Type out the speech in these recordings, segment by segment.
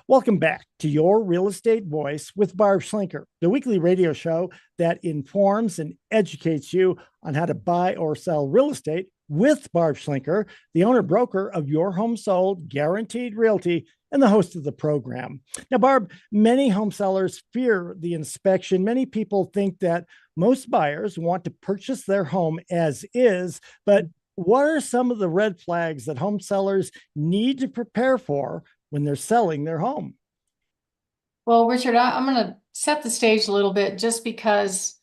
Welcome back to Your Real Estate Voice with Barb Schlinker, the weekly radio show that informs and educates you on how to buy or sell real estate with Barb Schlinker, the owner broker of Your Home Sold Guaranteed Realty and the host of the program. Now, Barb, many home sellers fear the inspection. Many people think that most buyers want to purchase their home as is, but what are some of the red flags that home sellers need to prepare for when they're selling their home? Well, Richard, I'm going to set the stage a little bit just because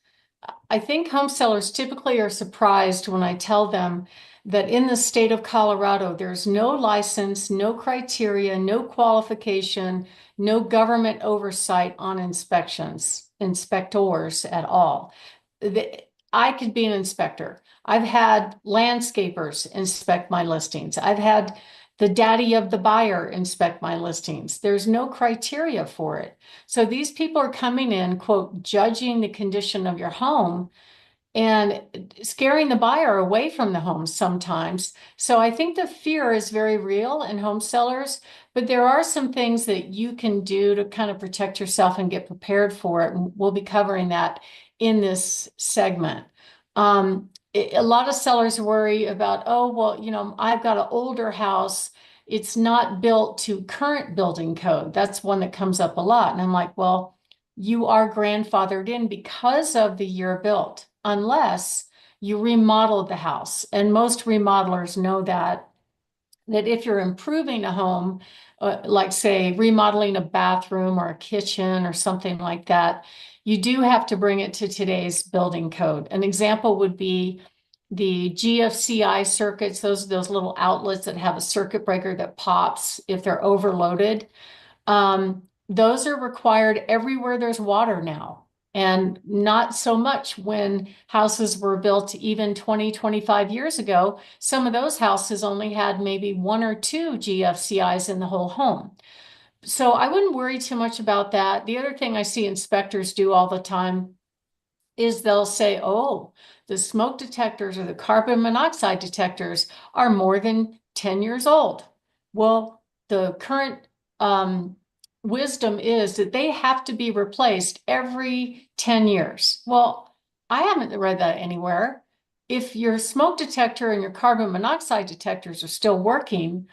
I think home sellers typically are surprised when I tell them that in the state of Colorado, there's no license, no criteria, no qualification, no government oversight on inspectors at all. I could be an inspector. I've had landscapers inspect my listings. I've had the daddy of the buyer inspect my listings. There's no criteria for it. So these people are coming in, quote, judging the condition of your home and scaring the buyer away from the home sometimes. So I think the fear is very real in home sellers, but there are some things that you can do to kind of protect yourself and get prepared for it. And we'll be covering that in this segment. A lot of sellers worry about, oh, well, I've got an older house. It's not built to current building code. That's one that comes up a lot. And I'm like, well, you are grandfathered in because of the year built, unless you remodeled the house. And most remodelers know that if you're improving a home, like say remodeling a bathroom or a kitchen or something like that, you do have to bring it to today's building code. An example would be the GFCI circuits, those little outlets that have a circuit breaker that pops if they're overloaded. Those are required everywhere there's water now, and not so much when houses were built even 20, 25 years ago. Some of those houses only had maybe one or two GFCIs in the whole home. So I wouldn't worry too much about that. The other thing I see inspectors do all the time is they'll say, oh, the smoke detectors or the carbon monoxide detectors are more than 10 years old. Well, the current wisdom is that they have to be replaced every 10 years. Well, I haven't read that anywhere. If your smoke detector and your carbon monoxide detectors are still working,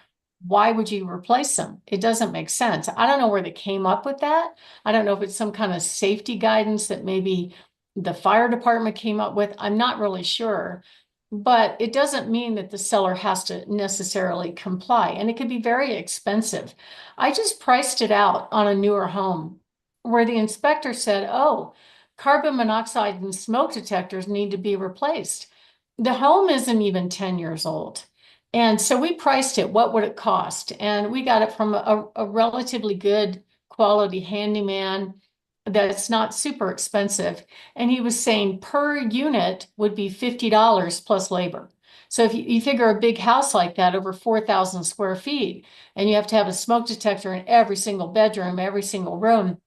why would you replace them? It doesn't make sense. I don't know where they came up with that. I don't know if it's some kind of safety guidance that maybe the fire department came up with. I'm not really sure, but it doesn't mean that the seller has to necessarily comply, and it could be very expensive. I just priced it out on a newer home where the inspector said, oh, carbon monoxide and smoke detectors need to be replaced. The home isn't even 10 years old. And so we priced it, what would it cost? And we got it from a relatively good quality handyman that's not super expensive. And he was saying per unit would be $50 plus labor. So if you figure a big house like that, over 4,000 square feet, and you have to have a smoke detector in every single bedroom, every single room,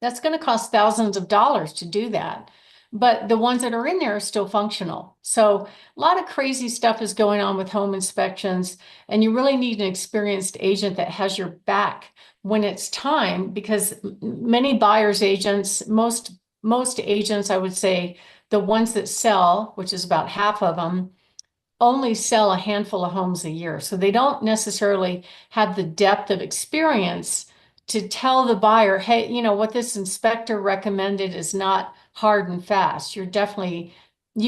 that's going to cost thousands of dollars to do that. But the ones that are in there are still functional. So a lot of crazy stuff is going on with home inspections, and you really need an experienced agent that has your back when it's time, because many buyers agents, most agents, I would say the ones that sell, which is about half of them, only sell a handful of homes a year. So they don't necessarily have the depth of experience to tell the buyer, hey, what this inspector recommended is not hard and fast. You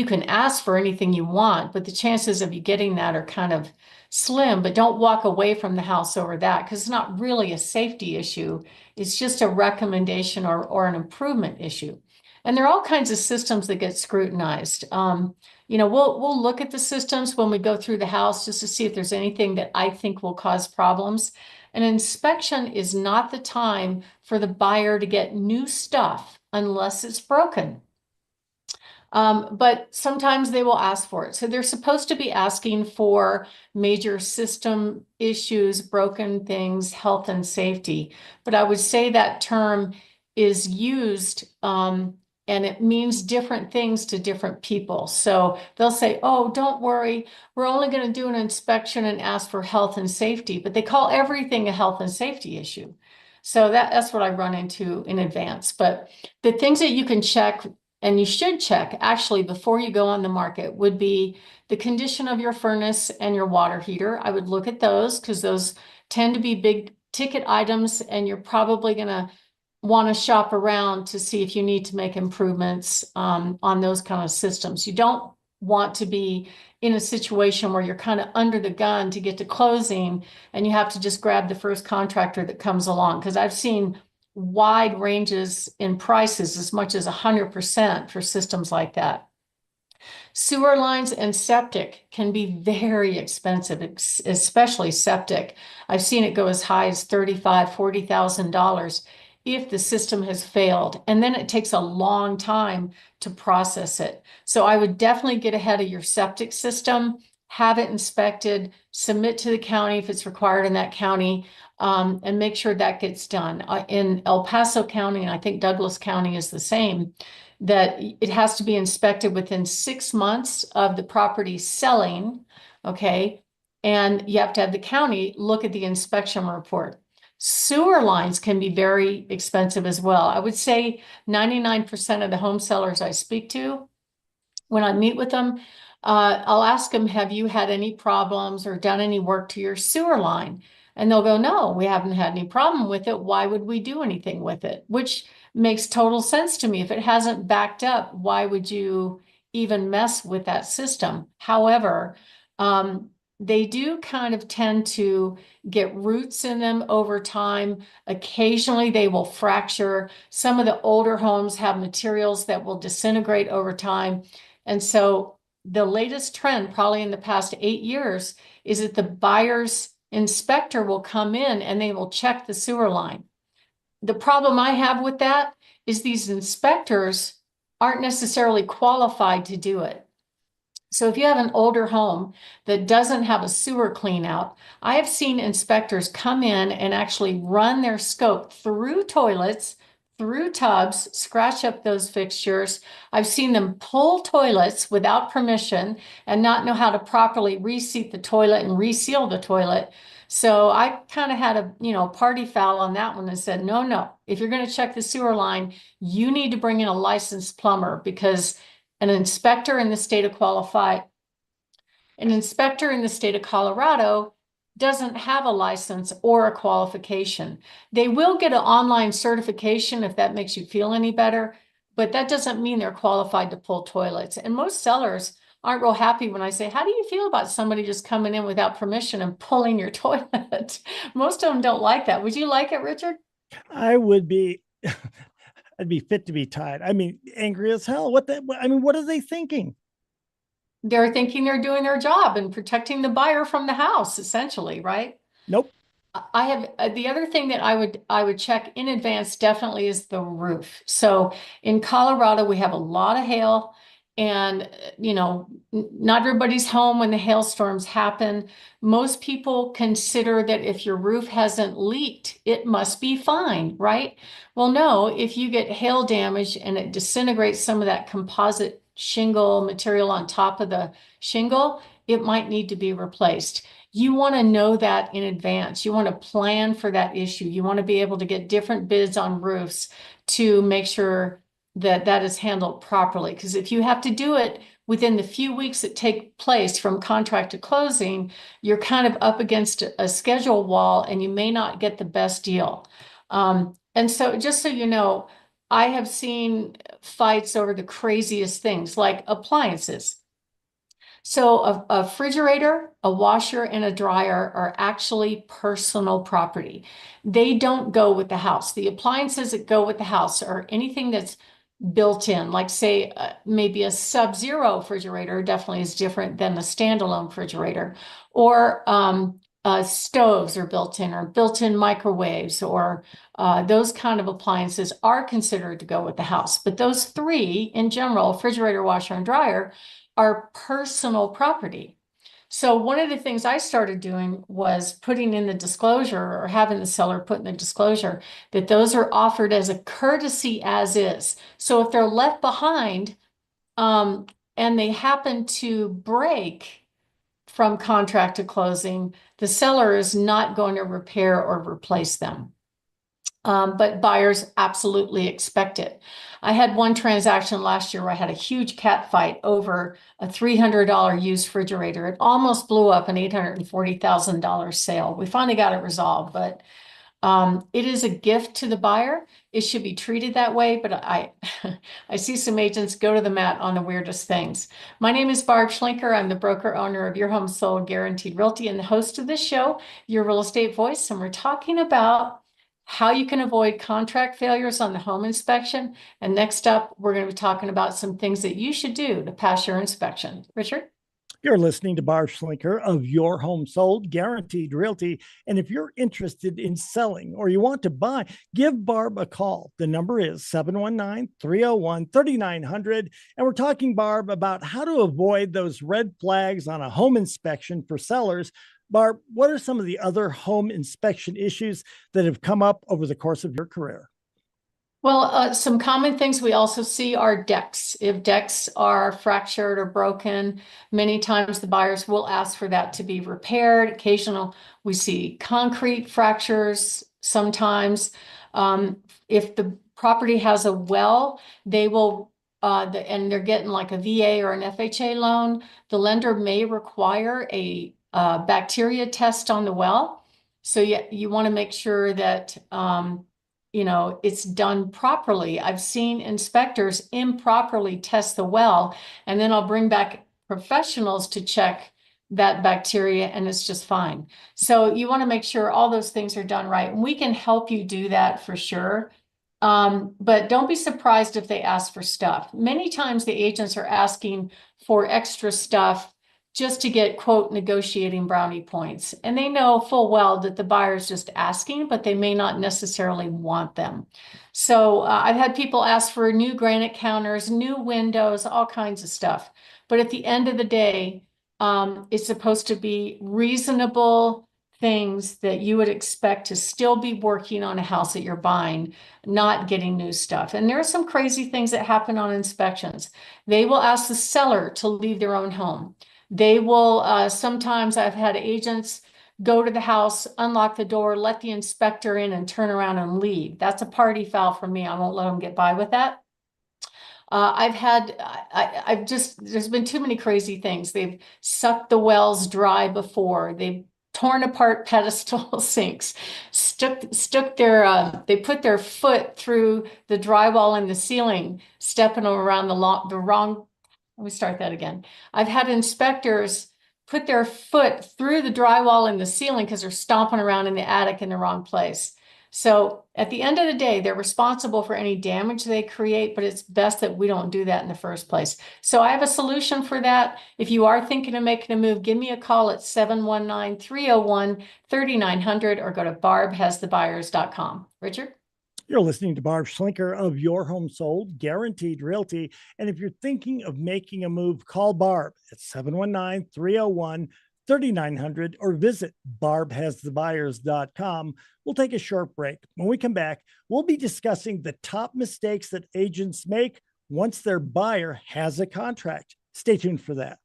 can ask for anything you want, but the chances of you getting that are kind of slim. But don't walk away from the house over that, because it's not really a safety issue. It's just a recommendation or an improvement issue. And there are all kinds of systems that get scrutinized. We'll look at the systems when we go through the house just to see if there's anything that I think will cause problems. An inspection is not the time for the buyer to get new stuff unless it's broken. But sometimes they will ask for it. So they're supposed to be asking for major system issues, broken things, health and safety. But I would say that term is used and it means different things to different people. So they'll say, oh, don't worry, we're only going to do an inspection and ask for health and safety, but they call everything a health and safety issue. So that's what I run into in advance. But the things that you can check and you should check actually before you go on the market would be the condition of your furnace and your water heater. I would look at those because those tend to be big ticket items, and you're probably going to want to shop around to see if you need to make improvements on those kind of systems. You don't want to be in a situation where you're kind of under the gun to get to closing and you have to just grab the first contractor that comes along. Because I've seen wide ranges in prices, as much as 100% for systems like that. Sewer lines and septic can be very expensive, especially septic. I've seen it go as high as $35,000, $40,000 if the system has failed. And then it takes a long time to process it. So I would definitely get ahead of your septic system, have it inspected, submit to the county if it's required in that county, and make sure that gets done. In El Paso County, and I think Douglas County is the same, that it has to be inspected within 6 months of the property selling, okay? And you have to have the county look at the inspection report. Sewer lines can be very expensive as well. I would say 99% of the home sellers I speak to, when I meet with them, I'll ask them, have you had any problems or done any work to your sewer line? And they'll go, no, we haven't had any problem with it. Why would we do anything with it? Which makes total sense to me. If it hasn't backed up, why would you even mess with that system? However, they do kind of tend to get roots in them over time. Occasionally, they will fracture. Some of the older homes have materials that will disintegrate over time. And so the latest trend, probably in the past 8 years, is that the buyer's inspector will come in and they will check the sewer line. The problem I have with that is these inspectors aren't necessarily qualified to do it. So if you have an older home that doesn't have a sewer clean out, I have seen inspectors come in and actually run their scope through toilets, through tubs, scratch up those fixtures. I've seen them pull toilets without permission and not know how to properly reseat the toilet and reseal the toilet. So I kind of had a, party foul on that one and said, no, no, if you're going to check the sewer line, you need to bring in a licensed plumber, because an inspector in the state of Colorado doesn't have a license or a qualification. They will get an online certification if that makes you feel any better, but that doesn't mean they're qualified to pull toilets. And most sellers aren't real happy when I say, how do you feel about somebody just coming in without permission and pulling your toilet? Most of them don't like that. Would you like it, Richard? I would be, I'd be fit to be tied. I mean, angry as hell. What are they thinking? They're thinking they're doing their job and protecting the buyer from the house, essentially, right? Nope. I have the other thing that I would check in advance definitely is the roof. So in Colorado, we have a lot of hail, and not everybody's home when the hailstorms happen. Most people consider that if your roof hasn't leaked, it must be fine, right? Well, no, if you get hail damage and it disintegrates some of that composite shingle material on top of the shingle, it might need to be replaced. You want to know that in advance. You want to plan for that issue. You want to be able to get different bids on roofs to make sure that that is handled properly. Because if you have to do it within the few weeks that take place from contract to closing, you're kind of up against a schedule wall and you may not get the best deal. And so just so you know, I have seen fights over the craziest things like appliances. So a refrigerator, a washer, and a dryer are actually personal property. They don't go with the house. The appliances that go with the house are anything that's built in, like say maybe a sub-zero refrigerator definitely is different than a standalone refrigerator, or stoves are built in, or built-in microwaves, or those kind of appliances are considered to go with the house. But those three in general, refrigerator, washer, and dryer, are personal property. So one of the things I started doing was putting in the disclosure, or having the seller put in the disclosure, that those are offered as a courtesy as is. So if they're left behind and they happen to break from contract to closing, the seller is not going to repair or replace them. But buyers absolutely expect it. I had one transaction last year where I had a huge cat fight over a $300 used refrigerator. It almost blew up an $840,000 sale. We finally got it resolved, but it is a gift to the buyer. It should be treated that way, but I see some agents go to the mat on the weirdest things. My name is Barb Schlinker. I'm the broker owner of Your Home Sold Guaranteed Realty and the host of this show, Your Real Estate Voice. And we're talking about how you can avoid contract failures on the home inspection. And next up, we're going to be talking about some things that you should do to pass your inspection. Richard? You're listening to Barb Schlinker of Your Home Sold Guaranteed Realty. And if you're interested in selling or you want to buy, give Barb a call. The number is 719-301-3900. And we're talking, Barb, about how to avoid those red flags on a home inspection for sellers. Barb, what are some of the other home inspection issues that have come up over the course of your career? Well, some common things we also see are decks. If decks are fractured or broken, many times the buyers will ask for that to be repaired. Occasional, we see concrete fractures sometimes. If the property has a well, they will, and they're getting like a VA or an FHA loan, the lender may require a bacteria test on the well. So you want to make sure that it's done properly. I've seen inspectors improperly test the well, and then I'll bring back professionals to check that bacteria, and it's just fine. So you want to make sure all those things are done right. And we can help you do that for sure. But don't be surprised if they ask for stuff. Many times the agents are asking for extra stuff just to get, quote, negotiating brownie points. And they know full well that the buyer's just asking, but they may not necessarily want them. So I've had people ask for new granite counters, new windows, all kinds of stuff. But at the end of the day, it's supposed to be reasonable things that you would expect to still be working on a house that you're buying, not getting new stuff. And there are some crazy things that happen on inspections. They will ask the seller to leave their own home. They will, sometimes I've had agents go to the house, unlock the door, let the inspector in and turn around and leave. That's a party foul for me. I won't let them get by with that. There's been too many crazy things. They've sucked the wells dry before. They've torn apart pedestal sinks, they put their foot through the drywall in the ceiling, stepping around the wrong. Let me start that again. I've had inspectors put their foot through the drywall in the ceiling because they're stomping around in the attic in the wrong place. So at the end of the day, they're responsible for any damage they create, but it's best that we don't do that in the first place. So I have a solution for that. If you are thinking of making a move, give me a call at 719-301-3900 or go to barbhasthebuyers.com. Richard? You're listening to Barb Schlinker of Your Home Sold Guaranteed Realty. And if you're thinking of making a move, call Barb at 719-301-3900 or visit barbhasthebuyers.com. We'll take a short break. When we come back, we'll be discussing the top mistakes that agents make once their buyer has a contract. Stay tuned for that.